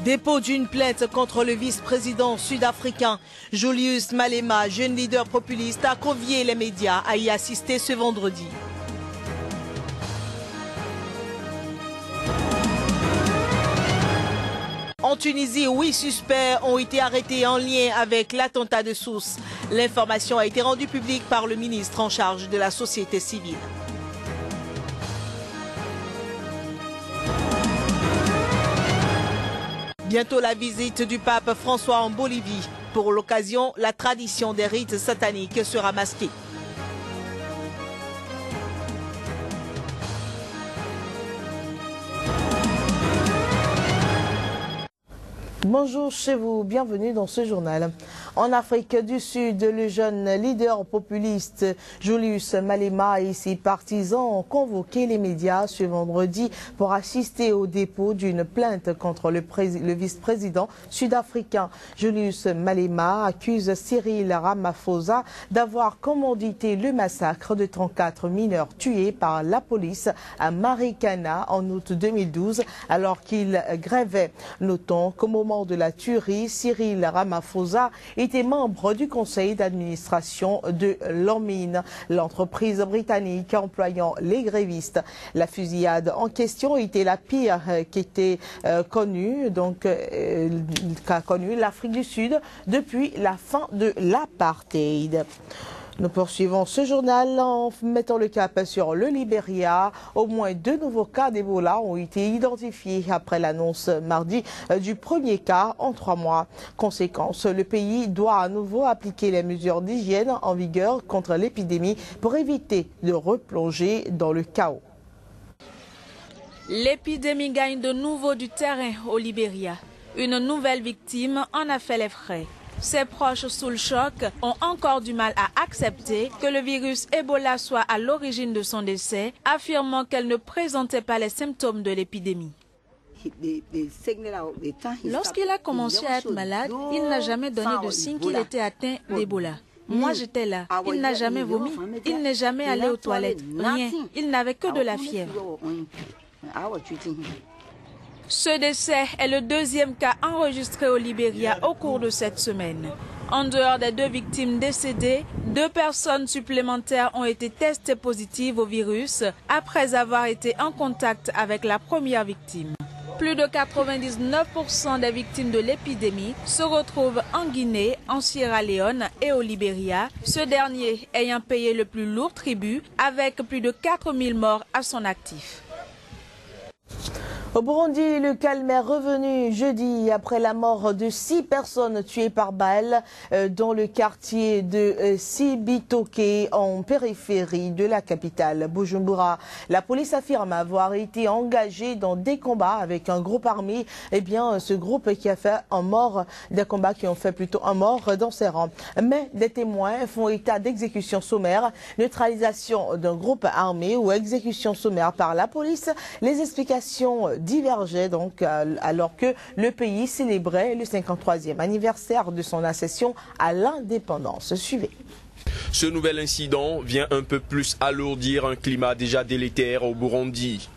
Dépôt d'une plainte contre le vice-président sud-africain Julius Malema, jeune leader populiste, a convié les médias à y assister ce vendredi. En Tunisie, 8 suspects ont été arrêtés en lien avec l'attentat de Sousse. L'information a été rendue publique par le ministre en charge de la société civile. Bientôt la visite du pape François en Bolivie. Pour l'occasion, la tradition des rites sataniques sera masquée. Bonjour chez vous, bienvenue dans ce journal. En Afrique du Sud, le jeune leader populiste Julius Malema et ses partisans ont convoqué les médias ce vendredi pour assister au dépôt d'une plainte contre le vice-président sud-africain. Julius Malema accuse Cyril Ramaphosa d'avoir commandité le massacre de 34 mineurs tués par la police à Marikana en août 2012 alors qu'il grèvait. Notons qu'au moment de la tuerie, Cyril Ramaphosa était membre du conseil d'administration de Lonmin, l'entreprise britannique employant les grévistes. La fusillade en question était la pire qui était connue, qu'a connue l'Afrique du Sud depuis la fin de l'apartheid. Nous poursuivons ce journal en mettant le cap sur le Libéria. Au moins 2 nouveaux cas d'Ebola ont été identifiés après l'annonce mardi du premier cas en 3 mois. Conséquence, le pays doit à nouveau appliquer les mesures d'hygiène en vigueur contre l'épidémie pour éviter de replonger dans le chaos. L'épidémie gagne de nouveau du terrain au Libéria. Une nouvelle victime en a fait les frais. Ses proches sous le choc ont encore du mal à accepter que le virus Ebola soit à l'origine de son décès, affirmant qu'elle ne présentait pas les symptômes de l'épidémie. Lorsqu'il a commencé à être malade, il n'a jamais donné de signe qu'il était atteint d'Ebola. Moi, j'étais là. Il n'a jamais vomi. Il n'est jamais allé aux toilettes. Rien. Il n'avait que de la fièvre. Ce décès est le 2e cas enregistré au Libéria au cours de cette semaine. En dehors des 2 victimes décédées, 2 personnes supplémentaires ont été testées positives au virus après avoir été en contact avec la première victime. Plus de 99% des victimes de l'épidémie se retrouvent en Guinée, en Sierra Leone et au Libéria, ce dernier ayant payé le plus lourd tribut avec plus de 4000 morts à son actif. Au Burundi, le calme est revenu jeudi après la mort de 6 personnes tuées par balle dans le quartier de Cibitoke en périphérie de la capitale Bujumbura. La police affirme avoir été engagée dans des combats avec un groupe armé. Eh bien, ce groupe qui a fait un mort, des combats qui ont fait plutôt un mort dans ses rangs. Mais des témoins font état d'exécution sommaire, neutralisation d'un groupe armé ou exécution sommaire par la police. Les explications divergeait donc alors que le pays célébrait le 53e anniversaire de son accession à l'indépendance. Suivez. Ce nouvel incident vient un peu plus alourdir un climat déjà délétère au Burundi.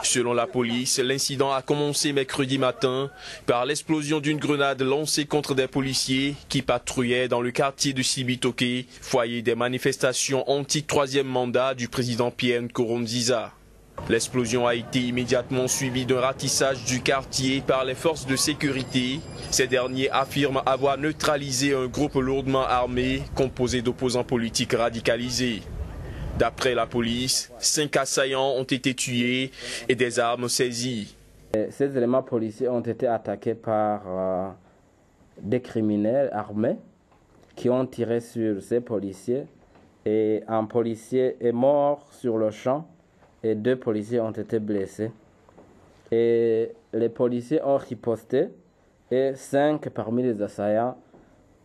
Selon la police, l'incident a commencé mercredi matin par l'explosion d'une grenade lancée contre des policiers qui patrouillaient dans le quartier de Cibitoke, foyer des manifestations anti-3e mandat du président Pierre Nkurunziza. L'explosion a été immédiatement suivie d'un ratissage du quartier par les forces de sécurité. Ces derniers affirment avoir neutralisé un groupe lourdement armé composé d'opposants politiques radicalisés. D'après la police, 5 assaillants ont été tués et des armes saisies. Ces éléments policiers ont été attaqués par des criminels armés qui ont tiré sur ces policiers et un policier est mort sur le champ. Et 2 policiers ont été blessés. Et les policiers ont riposté et 5 parmi les assaillants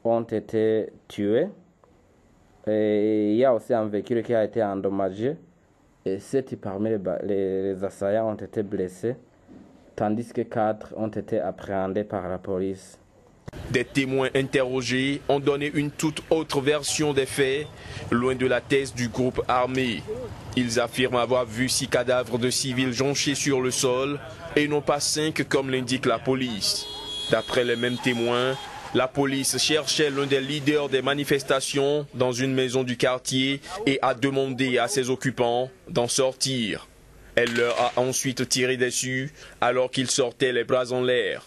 ont été tués. Et il y a aussi un véhicule qui a été endommagé. Et 7 parmi les assaillants ont été blessés, tandis que 4 ont été appréhendés par la police. Des témoins interrogés ont donné une toute autre version des faits, loin de la thèse du groupe armé. Ils affirment avoir vu 6 cadavres de civils jonchés sur le sol et non pas 5 comme l'indique la police. D'après les mêmes témoins, la police cherchait l'un des leaders des manifestations dans une maison du quartier et a demandé à ses occupants d'en sortir. Elle leur a ensuite tiré dessus alors qu'ils sortaient les bras en l'air.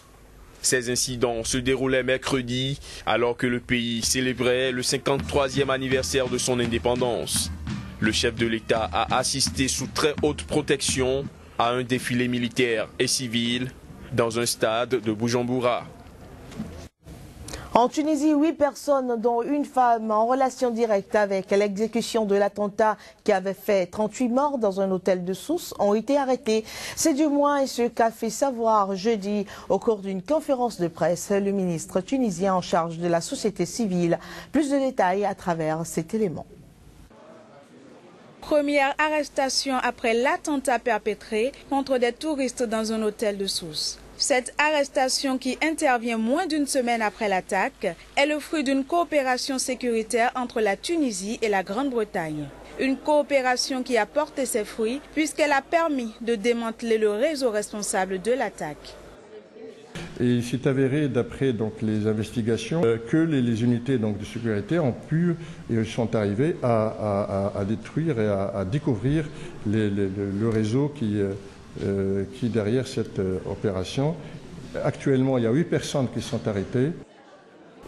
Ces incidents se déroulaient mercredi alors que le pays célébrait le 53e anniversaire de son indépendance. Le chef de l'État a assisté sous très haute protection à un défilé militaire et civil dans un stade de Bujumbura. En Tunisie, 8 personnes, dont une femme en relation directe avec l'exécution de l'attentat qui avait fait 38 morts dans un hôtel de Sousse, ont été arrêtées. C'est du moins ce qu'a fait savoir jeudi au cours d'une conférence de presse le ministre tunisien en charge de la société civile. Plus de détails à travers cet élément. Première arrestation après l'attentat perpétré contre des touristes dans un hôtel de Sousse. Cette arrestation, qui intervient moins d'une semaine après l'attaque, est le fruit d'une coopération sécuritaire entre la Tunisie et la Grande-Bretagne. Une coopération qui a porté ses fruits puisqu'elle a permis de démanteler le réseau responsable de l'attaque. Et il s'est avéré, d'après les investigations, que les unités de sécurité ont pu et sont arrivées à détruire et à découvrir le réseau qui derrière cette opération. Actuellement, il y a 8 personnes qui sont arrêtées.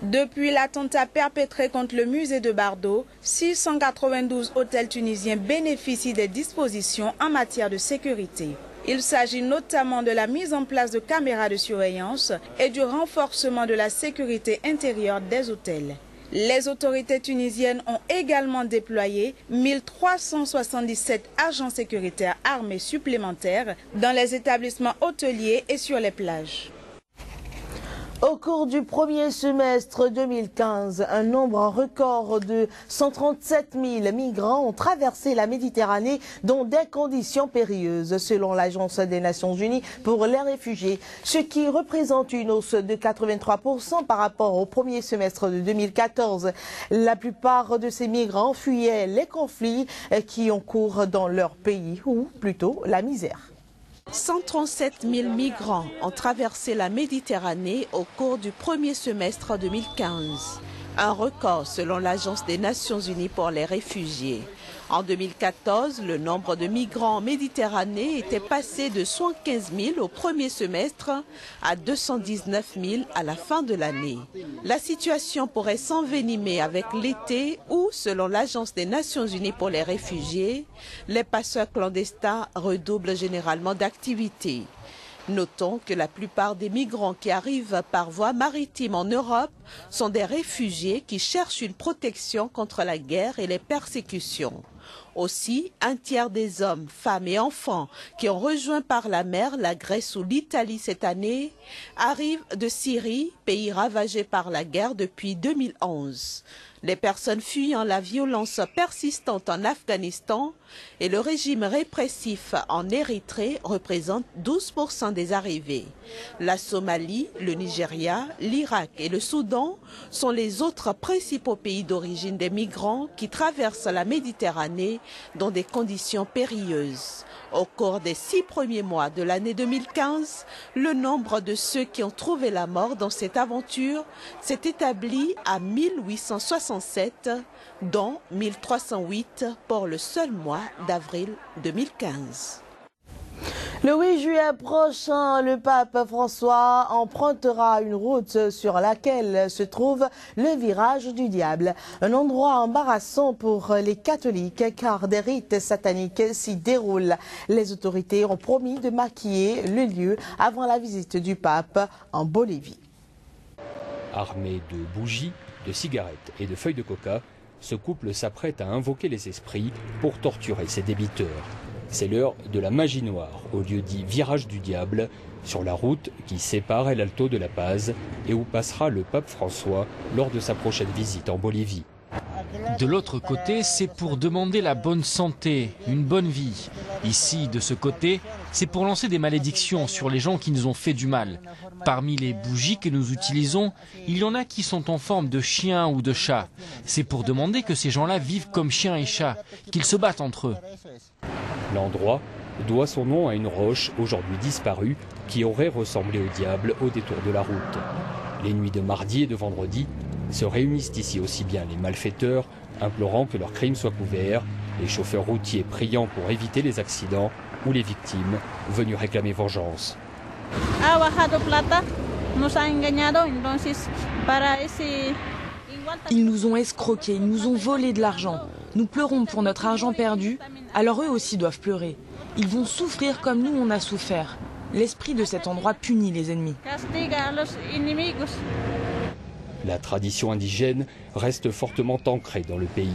Depuis l'attentat perpétré contre le musée de Bardo, 692 hôtels tunisiens bénéficient des dispositions en matière de sécurité. Il s'agit notamment de la mise en place de caméras de surveillance et du renforcement de la sécurité intérieure des hôtels. Les autorités tunisiennes ont également déployé 1377 agents sécuritaires armés supplémentaires dans les établissements hôteliers et sur les plages. Au cours du premier semestre 2015, un nombre record de 137 000 migrants ont traversé la Méditerranée dans des conditions périlleuses, selon l'Agence des Nations Unies pour les réfugiés, ce qui représente une hausse de 83% par rapport au premier semestre de 2014. La plupart de ces migrants fuyaient les conflits qui ont cours dans leur pays, ou plutôt la misère. 137 000 migrants ont traversé la Méditerranée au cours du premier semestre 2015. Un record selon l'Agence des Nations Unies pour les réfugiés. En 2014, le nombre de migrants en Méditerranée était passé de 115 000 au premier semestre à 219 000 à la fin de l'année. La situation pourrait s'envenimer avec l'été où, selon l'Agence des Nations Unies pour les réfugiés, les passeurs clandestins redoublent généralement d'activité. Notons que la plupart des migrants qui arrivent par voie maritime en Europe sont des réfugiés qui cherchent une protection contre la guerre et les persécutions. Aussi, un tiers des hommes, femmes et enfants qui ont rejoint par la mer la Grèce ou l'Italie cette année arrivent de Syrie, pays ravagé par la guerre depuis 2011. Les personnes fuyant la violence persistante en Afghanistan et le régime répressif en Érythrée représentent 12% des arrivées. La Somalie, le Nigeria, l'Irak et le Soudan sont les autres principaux pays d'origine des migrants qui traversent la Méditerranée dans des conditions périlleuses. Au cours des 6 premiers mois de l'année 2015, le nombre de ceux qui ont trouvé la mort dans cette aventure s'est établi à 1867, dont 1308 pour le seul mois d'avril 2015. Le 8 juillet prochain, le pape François empruntera une route sur laquelle se trouve le virage du diable. Un endroit embarrassant pour les catholiques car des rites sataniques s'y déroulent. Les autorités ont promis de maquiller le lieu avant la visite du pape en Bolivie. Armé de bougies, de cigarettes et de feuilles de coca, ce couple s'apprête à invoquer les esprits pour torturer ses débiteurs. C'est l'heure de la magie noire, au lieu dit virage du diable, sur la route qui sépare El Alto de La Paz et où passera le pape François lors de sa prochaine visite en Bolivie. De l'autre côté, c'est pour demander la bonne santé, une bonne vie. Ici, de ce côté, c'est pour lancer des malédictions sur les gens qui nous ont fait du mal. Parmi les bougies que nous utilisons, il y en a qui sont en forme de chien ou de chat. C'est pour demander que ces gens-là vivent comme chiens et chats, qu'ils se battent entre eux. L'endroit doit son nom à une roche aujourd'hui disparue qui aurait ressemblé au diable au détour de la route. Les nuits de mardi et de vendredi se réunissent ici aussi bien les malfaiteurs, implorant que leurs crimes soient couverts, les chauffeurs routiers priant pour éviter les accidents ou les victimes venus réclamer vengeance. Ils nous ont escroqués, ils nous ont volé de l'argent. Nous pleurons pour notre argent perdu, alors eux aussi doivent pleurer. Ils vont souffrir comme nous on a souffert. L'esprit de cet endroit punit les ennemis. La tradition indigène reste fortement ancrée dans le pays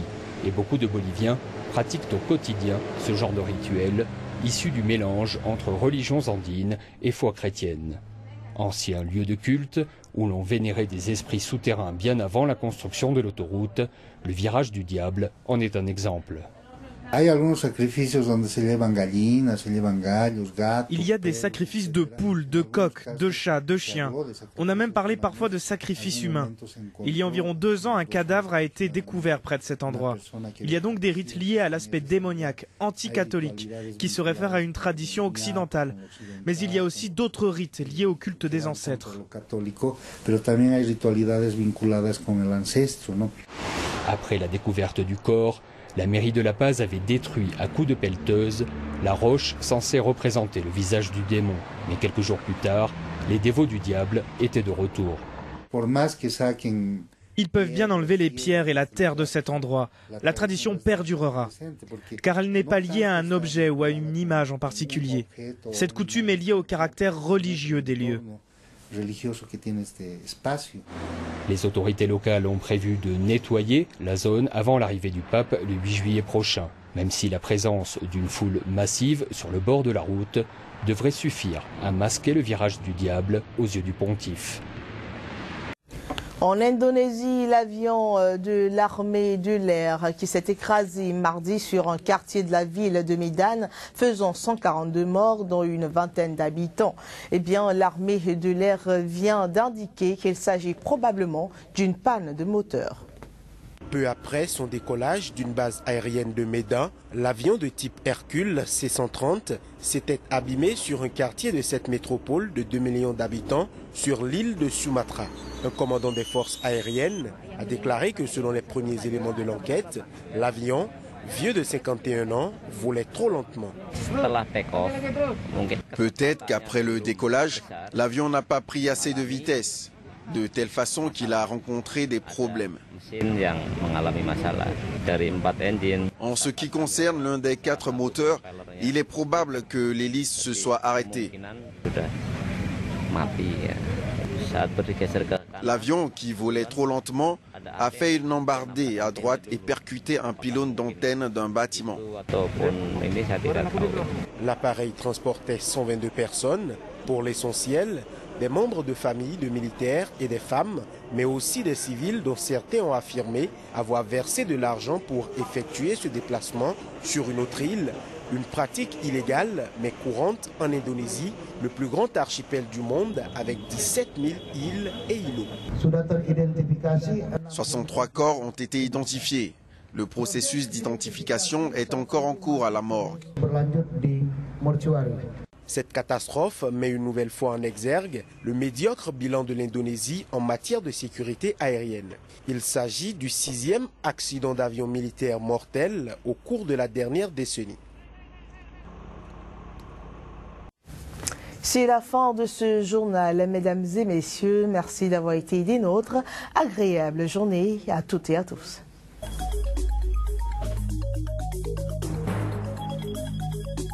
et beaucoup de Boliviens pratiquent au quotidien ce genre de rituel issu du mélange entre religions andines et foi chrétienne. Ancien lieu de culte où l'on vénérait des esprits souterrains bien avant la construction de l'autoroute, le virage du diable en est un exemple. Il y a des sacrifices de poules, de coqs, de chats, de chiens. On a même parlé parfois de sacrifices humains. Il y a environ 2 ans, un cadavre a été découvert près de cet endroit. Il y a donc des rites liés à l'aspect démoniaque, anticatholique, qui se réfèrent à une tradition occidentale. Mais il y a aussi d'autres rites liés au culte des ancêtres. Après la découverte du corps, la mairie de La Paz avait détruit à coups de pelleteuse la roche censée représenter le visage du démon. Mais quelques jours plus tard, les dévots du diable étaient de retour. Ils peuvent bien enlever les pierres et la terre de cet endroit. La tradition perdurera, car elle n'est pas liée à un objet ou à une image en particulier. Cette coutume est liée au caractère religieux des lieux. Les autorités locales ont prévu de nettoyer la zone avant l'arrivée du pape le 8 juillet prochain, même si la présence d'une foule massive sur le bord de la route devrait suffire à masquer le virage du diable aux yeux du pontife. En Indonésie, l'avion de l'armée de l'air qui s'est écrasé mardi sur un quartier de la ville de Medan, faisant 142 morts, dont une vingtaine d'habitants. Eh bien, l'armée de l'air vient d'indiquer qu'il s'agit probablement d'une panne de moteur. Peu après son décollage d'une base aérienne de Medan, l'avion de type Hercule C-130 s'était abîmé sur un quartier de cette métropole de 2 millions d'habitants sur l'île de Sumatra. Un commandant des forces aériennes a déclaré que selon les premiers éléments de l'enquête, l'avion, vieux de 51 ans, volait trop lentement. Peut-être qu'après le décollage, l'avion n'a pas pris assez de vitesse, de telle façon qu'il a rencontré des problèmes. En ce qui concerne l'un des 4 moteurs, il est probable que l'hélice se soit arrêtée. L'avion, qui volait trop lentement, a fait une embardée à droite et percuté un pylône d'antenne d'un bâtiment. L'appareil transportait 122 personnes, pour l'essentiel, des membres de familles de militaires et des femmes, mais aussi des civils dont certains ont affirmé avoir versé de l'argent pour effectuer ce déplacement sur une autre île. Une pratique illégale mais courante en Indonésie, le plus grand archipel du monde avec 17 000 îles et îlots. 63 corps ont été identifiés. Le processus d'identification est encore en cours à la morgue. Cette catastrophe met une nouvelle fois en exergue le médiocre bilan de l'Indonésie en matière de sécurité aérienne. Il s'agit du 6e accident d'avion militaire mortel au cours de la dernière décennie. C'est la fin de ce journal, mesdames et messieurs. Merci d'avoir été des nôtres. Agréable journée à toutes et à tous.